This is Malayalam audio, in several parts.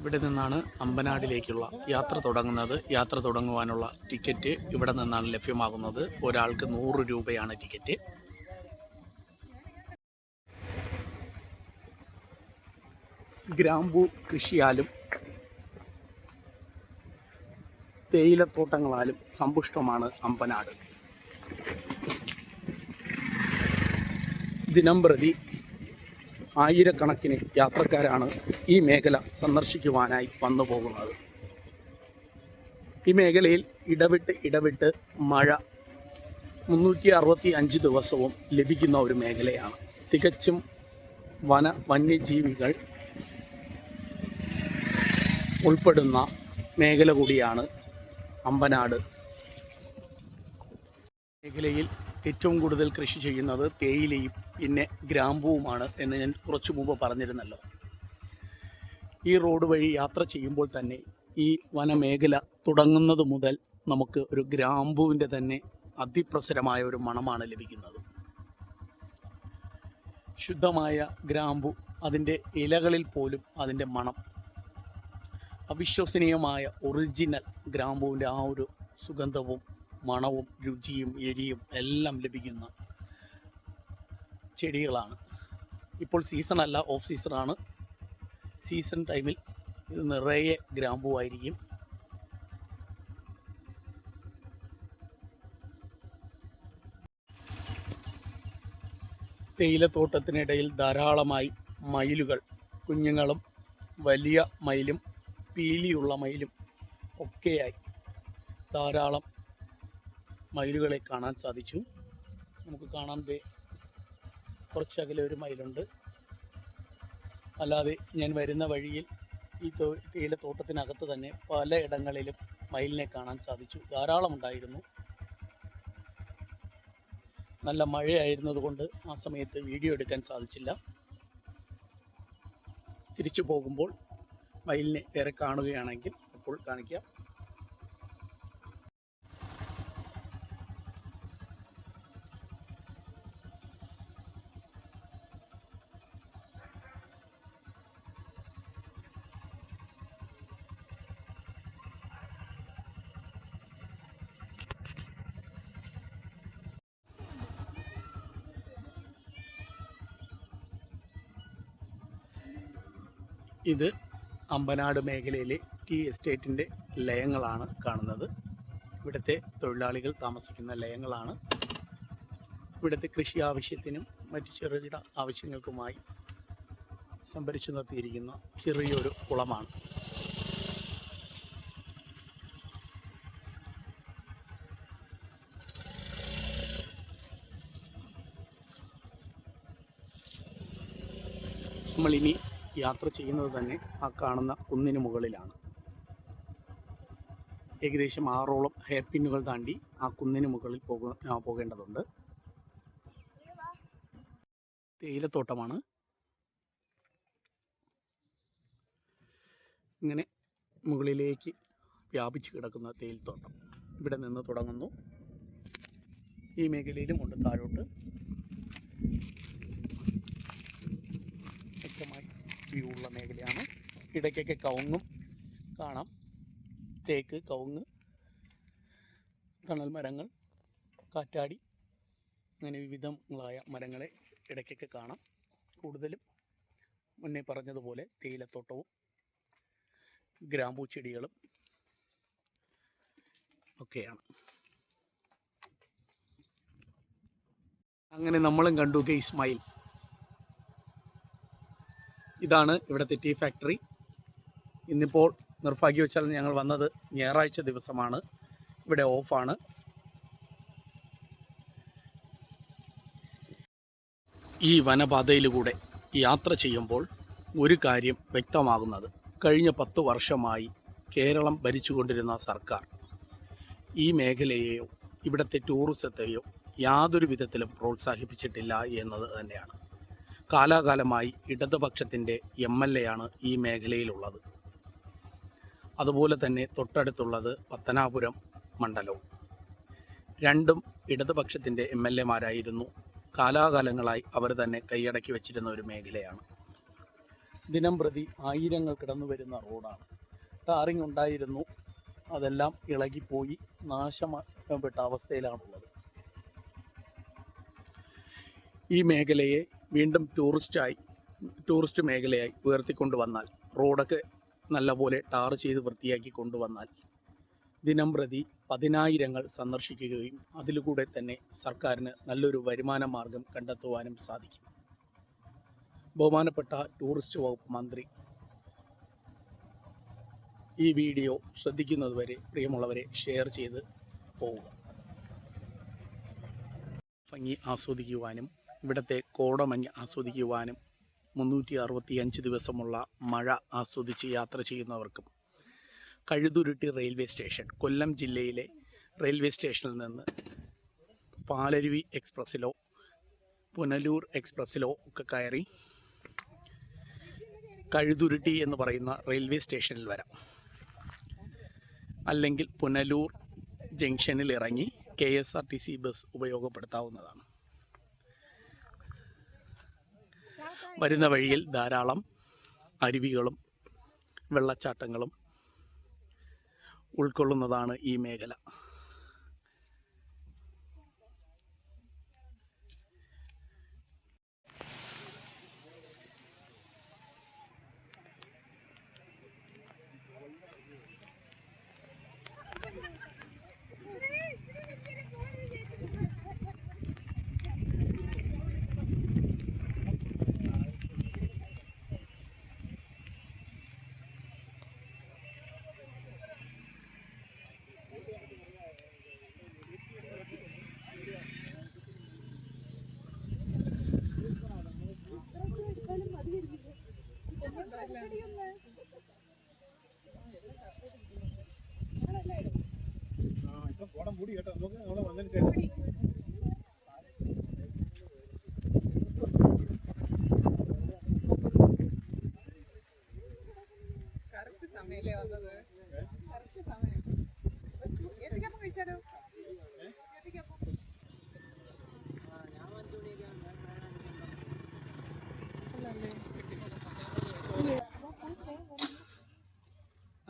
ഇവിടെ നിന്നാണ് അമ്പനാടിലേക്കുള്ള യാത്ര തുടങ്ങുന്നത്. യാത്ര തുടങ്ങുവാനുള്ള ടിക്കറ്റ് ഇവിടെ നിന്നാണ് ലഭ്യമാകുന്നത്. ഒരാൾക്ക് 100 രൂപയാണ് ടിക്കറ്റ്. ഗ്രാമ്പൂ കൃഷിയാലും തേയിലത്തോട്ടങ്ങളാലും സമ്പുഷ്ടമാണ് അമ്പനാട്. ദിനംപ്രതി ആയിരക്കണക്കിന് യാത്രക്കാരാണ് ഈ മേഖല സന്ദർശിക്കുവാനായി വന്നു പോകുന്നത്. ഈ മേഖലയിൽ ഇടവിട്ട് മഴ 365 ദിവസവും ലഭിക്കുന്ന ഒരു മേഖലയാണ്. തികച്ചും വന്യജീവികൾ ഉൾപ്പെടുന്ന മേഖല കൂടിയാണ് അമ്പനാട്. മേഖലയിൽ ഏറ്റവും കൂടുതൽ കൃഷി ചെയ്യുന്നത് തേയിലയും പിന്നെ ഗ്രാമ്പൂവുമാണ് എന്ന് ഞാൻ കുറച്ചു മുമ്പ് പറഞ്ഞിരുന്നല്ലോ. ഈ റോഡ് വഴി യാത്ര ചെയ്യുമ്പോൾ തന്നെ ഈ വനമേഖല തുടങ്ങുന്നത് മുതൽ നമുക്ക് ഒരു ഗ്രാമ്പൂവിൻ്റെ തന്നെ അതിപ്രസരമായ ഒരു മണമാണ് ലഭിക്കുന്നത്. ശുദ്ധമായ ഗ്രാമ്പു, അതിൻ്റെ ഇലകളിൽ പോലും അതിൻ്റെ മണം, അവിശ്വസനീയമായ ഒറിജിനൽ ഗ്രാമ്പൂവിൻ്റെ ആ ഒരു സുഗന്ധവും മണവും രുചിയും എരിയും എല്ലാം ലഭിക്കുന്ന ചെടികളാണ്. ഇപ്പോൾ സീസണല്ല, ഓഫ് സീസണാണ്. സീസൺ ടൈമിൽ ഇത് നിറയെ ഗ്രാമ്പൂവായിരിക്കും. തേയിലത്തോട്ടത്തിനിടയിൽ ധാരാളമായി മയിലുകൾ, കുഞ്ഞുങ്ങളും വലിയ മയിലും പീലിയുള്ള മയിലും ഒക്കെയായി ധാരാളം മയിലുകളെ കാണാൻ സാധിച്ചു. നമുക്ക് കാണാൻ കുറച്ചകലെ ഒരു മയിലുണ്ട്. അല്ലാതെ ഞാൻ വരുന്ന വഴിയിൽ ഈ തേയിലത്തോട്ടത്തിനകത്ത് തന്നെ പലയിടങ്ങളിലും മയിലിനെ കാണാൻ സാധിച്ചു. ധാരാളം ഉണ്ടായിരുന്നു. നല്ല മഴയായിരുന്നതുകൊണ്ട് ആ സമയത്ത് വീഡിയോ എടുക്കാൻ സാധിച്ചില്ല. തിരിച്ചു പോകുമ്പോൾ മയിലിനെ ഏറെ കാണുകയാണെങ്കിൽ അപ്പോൾ കാണിക്കാം. ഇത് അമ്പനാട് മേഖലയിലെ ടീ എസ്റ്റേറ്റിൻ്റെ ലയങ്ങളാണ് കാണുന്നത്. ഇവിടുത്തെ തൊഴിലാളികൾ താമസിക്കുന്ന ലയങ്ങളാണ്. ഇവിടുത്തെ കൃഷി ആവശ്യത്തിനും മറ്റു ചെറുകിട ആവശ്യങ്ങൾക്കുമായി സംഭരിച്ചു നിർത്തിയിരിക്കുന്ന ചെറിയൊരു കുളമാണ്. നമ്മളിനി യാത്ര ചെയ്യുന്നത് തന്നെ ആ കാണുന്ന കുന്നിന് മുകളിലാണ്. ഏകദേശം 6ഓളം ഹെയർ പിന്നുകൾ താണ്ടി ആ കുന്നിന് മുകളിൽ പോകേണ്ടതുണ്ട്. തേയിലത്തോട്ടമാണ്. ഇങ്ങനെ മുകളിലേക്ക് വ്യാപിച്ചു കിടക്കുന്ന തേയിലത്തോട്ടം ഇവിടെ നിന്ന് തുടങ്ങുന്നു. ഈ മേഖലയിലും ഉണ്ട് താഴോട്ട്. വ്യക്തമായി വ്യൂ ഉള്ള മേഖലയാണ്. ഇടയ്ക്കൊക്കെ കവുങ്ങും കാണാം. തേക്ക്, കവുങ്ങ്, തണൽ മരങ്ങൾ, കാറ്റാടി, അങ്ങനെ വിവിധങ്ങളായ മരങ്ങളെ ഇടയ്ക്കൊക്കെ കാണാം. കൂടുതലും മുന്നേ പറഞ്ഞതുപോലെ തേയിലത്തോട്ടവും ഗ്രാമ്പൂ ചെടികളും ഒക്കെയാണ്. അങ്ങനെ നമ്മളും കണ്ടു ഗെയ്സ് മയിൽ. ഇതാണ് ഇവിടുത്തെ ടീ ഫാക്ടറി. ഇന്നിപ്പോൾ നിർഭാഗ്യവശാൽ ഞങ്ങൾ വന്നത് ഞായറാഴ്ച ദിവസമാണ്. ഇവിടെ ഓഫാണ്. ഈ വനപാതയിലൂടെ യാത്ര ചെയ്യുമ്പോൾ ഒരു കാര്യം വ്യക്തമാകുന്നത്, കഴിഞ്ഞ 10 വർഷമായി കേരളം ഭരിച്ചുകൊണ്ടിരുന്ന സർക്കാർ ഈ മേഖലയെയോ ഇവിടുത്തെ ടൂറിസത്തെയോ യാതൊരു വിധത്തിലും പ്രോത്സാഹിപ്പിച്ചിട്ടില്ല എന്നത് തന്നെയാണ്. കാലാകാലമായി ഇടതുപക്ഷത്തിൻ്റെ MLA ആണ് ഈ മേഖലയിലുള്ളത്. അതുപോലെ തന്നെ തൊട്ടടുത്തുള്ളത് പത്തനാപുരം മണ്ഡലവും. രണ്ടും ഇടതുപക്ഷത്തിൻ്റെ MLA മാരായിരുന്നു. കാലാകാലങ്ങളായി അവർ തന്നെ കൈയടക്കി വച്ചിരുന്ന ഒരു മേഖലയാണ്. ദിനം പ്രതി ആയിരങ്ങൾ കിടന്നു വരുന്ന റോഡാണ്. ടാറിങ് ഉണ്ടായിരുന്നു, അതെല്ലാം ഇളകിപ്പോയി നാശപ്പെട്ട അവസ്ഥയിലാണുള്ളത്. ഈ മേഖലയെ വീണ്ടും ടൂറിസ്റ്റ് മേഖലയായി ഉയർത്തിക്കൊണ്ടുവന്നാൽ, റോഡൊക്കെ നല്ലപോലെ ടാർ ചെയ്ത് വൃത്തിയാക്കി കൊണ്ടുവന്നാൽ ദിനം പ്രതി 10,000 സന്ദർശിക്കുകയും അതിലൂടെ തന്നെ സർക്കാരിന് നല്ലൊരു വരുമാന മാർഗം കണ്ടെത്തുവാനും സാധിക്കും. ബഹുമാനപ്പെട്ട ടൂറിസ്റ്റ് വകുപ്പ് മന്ത്രി ഈ വീഡിയോ ശ്രദ്ധിക്കുന്നതുവരെ പ്രിയമുള്ളവരെ ഷെയർ ചെയ്ത് പോവുക. ഭംഗി ആസ്വദിക്കുവാനും ഇവിടുത്തെ കോടമഞ്ഞ് ആസ്വദിക്കുവാനും 365 ദിവസമുള്ള മഴ ആസ്വദിച്ച് യാത്ര ചെയ്യുന്നവർക്കും കഴുതുരുട്ടി റെയിൽവേ സ്റ്റേഷൻ, കൊല്ലം ജില്ലയിലെ റെയിൽവേ സ്റ്റേഷനിൽ നിന്ന് പാലരുവി എക്സ്പ്രസ്സിലോ പുനലൂർ എക്സ്പ്രസ്സിലോ ഒക്കെ കയറി കഴുതുരുട്ടി എന്ന് പറയുന്ന റെയിൽവേ സ്റ്റേഷനിൽ വരാം. അല്ലെങ്കിൽ പുനലൂർ ജംഗ്ഷനിൽ ഇറങ്ങി KSRTC ബസ് ഉപയോഗപ്പെടുത്താവുന്നതാണ്. വരുന്ന വഴിയിൽ ധാരാളം അരുവികളും വെള്ളച്ചാട്ടങ്ങളും ഉൾക്കൊള്ളുന്നതാണ് ഈ മേഖല.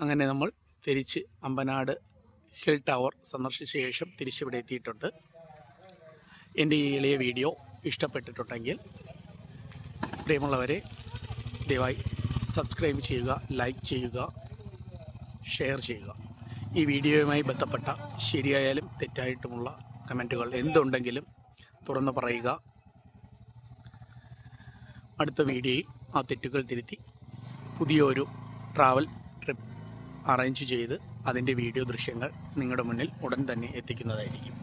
അങ്ങനെ നമ്മൾ തിരിച്ച് അമ്പനാട് ഹിൽ ടവർ സന്ദർശിച്ച ശേഷം തിരിച്ചിവിടെ എത്തിയിട്ടുണ്ട്. എൻ്റെ ഈ എളിയ വീഡിയോ ഇഷ്ടപ്പെട്ടിട്ടുണ്ടെങ്കിൽ പ്രിയമുള്ളവരെ ദയവായി സബ്സ്ക്രൈബ് ചെയ്യുക, ലൈക്ക് ചെയ്യുക, ഷെയർ ചെയ്യുക. ഈ വീഡിയോയുമായി ബന്ധപ്പെട്ട ശരിയായാലും തെറ്റായിട്ടുമുള്ള കമൻറ്റുകൾ എന്തുണ്ടെങ്കിലും തുറന്നു പറയുക. അടുത്ത വീഡിയോയിൽ ആ തെറ്റുകൾ തിരുത്തി പുതിയൊരു ട്രാവൽ ട്രിപ്പ് അറേഞ്ച് ചെയ്ത് അതിൻ്റെ വീഡിയോ ദൃശ്യങ്ങൾ നിങ്ങളുടെ മുന്നിൽ ഉടൻ തന്നെ എത്തിക്കുന്നതായിരിക്കും.